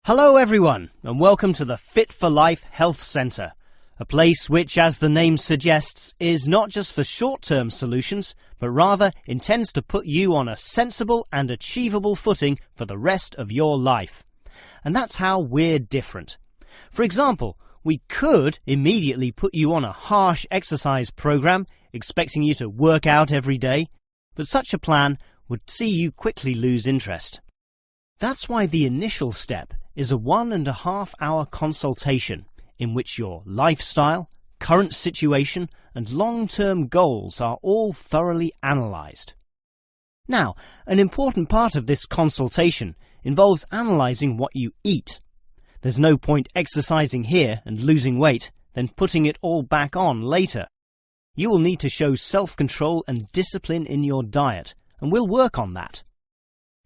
Hello everyone, and welcome to the Fit for Life Health Centre, a place which, as the name suggests, is not just for short-term solutions, but rather intends to put you on a sensible and achievable footing for the rest of your life. And that's how we're different. For example, we could immediately put you on a harsh exercise program, expecting you to work out every day, but such a plan would see you quickly lose interest. That's why the initial step is a 1.5 hour consultation in which your lifestyle, current situation and long-term goals are all thoroughly analysed. Now, an important part of this consultation involves analysing what you eat. There's no point exercising here and losing weight, then putting it all back on later. You will need to show self-control and discipline in your diet, and we'll work on that.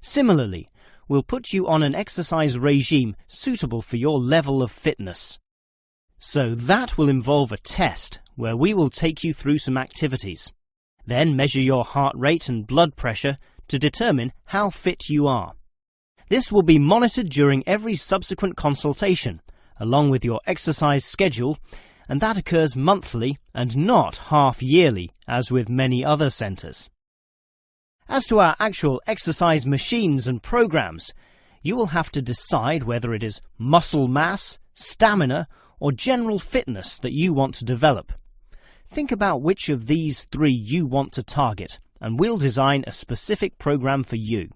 Similarly, we'll put you on an exercise regime suitable for your level of fitness. So that will involve a test where we will take you through some activities, then measure your heart rate and blood pressure to determine how fit you are. This will be monitored during every subsequent consultation, along with your exercise schedule, and that occurs monthly and not half-yearly, as with many other centres. As to our actual exercise machines and programs, you will have to decide whether it is muscle mass, stamina, or general fitness that you want to develop. Think about which of these three you want to target, and we'll design a specific program for you.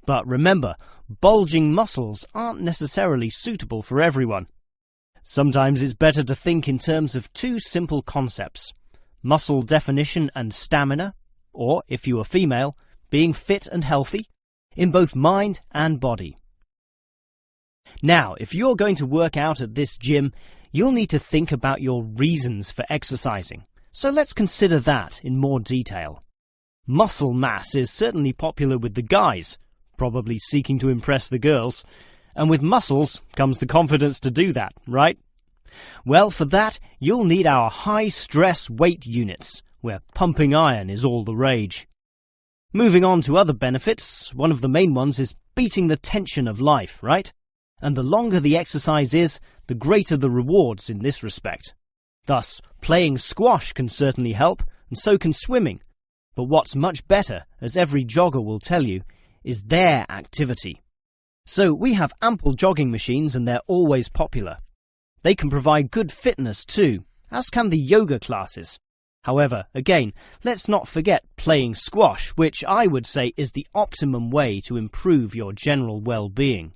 But remember, bulging muscles aren't necessarily suitable for everyone. Sometimes it's better to think in terms of two simple concepts: muscle definition and stamina, or, if you are female, being fit and healthy, in both mind and body. Now, if you're going to work out at this gym, you'll need to think about your reasons for exercising. So let's consider that in more detail. Muscle mass is certainly popular with the guys, probably seeking to impress the girls, and with muscles comes the confidence to do that, right? Well, for that, you'll need our high-stress weight units, where pumping iron is all the rage. Moving on to other benefits, one of the main ones is beating the tension of life, right? And the longer the exercise is, the greater the rewards in this respect. Thus, playing squash can certainly help, and so can swimming. But what's much better, as every jogger will tell you, is their activity. So we have ample jogging machines and they're always popular. They can provide good fitness too, as can the yoga classes. However, again, let's not forget playing squash, which I would say is the optimum way to improve your general well-being.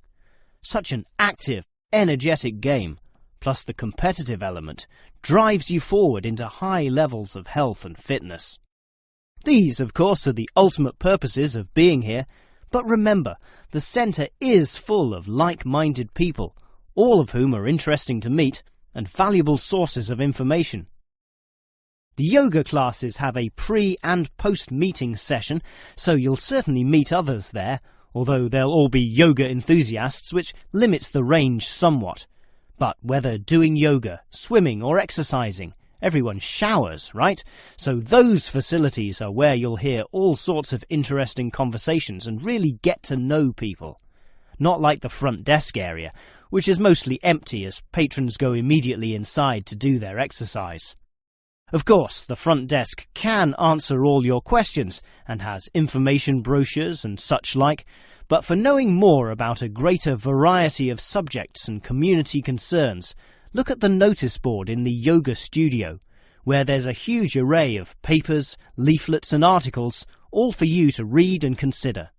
Such an active, energetic game, plus the competitive element, drives you forward into high levels of health and fitness. These, of course, are the ultimate purposes of being here, but remember, the centre is full of like-minded people, all of whom are interesting to meet and valuable sources of information. The yoga classes have a pre- and post-meeting session, so you'll certainly meet others there, although they'll all be yoga enthusiasts, which limits the range somewhat. But whether doing yoga, swimming or exercising, everyone showers, right? So those facilities are where you'll hear all sorts of interesting conversations and really get to know people. Not like the front desk area, which is mostly empty as patrons go immediately inside to do their exercise. Of course, the front desk can answer all your questions and has information brochures and such like, but for knowing more about a greater variety of subjects and community concerns, look at the notice board in the yoga studio, where there's a huge array of papers, leaflets and articles, all for you to read and consider.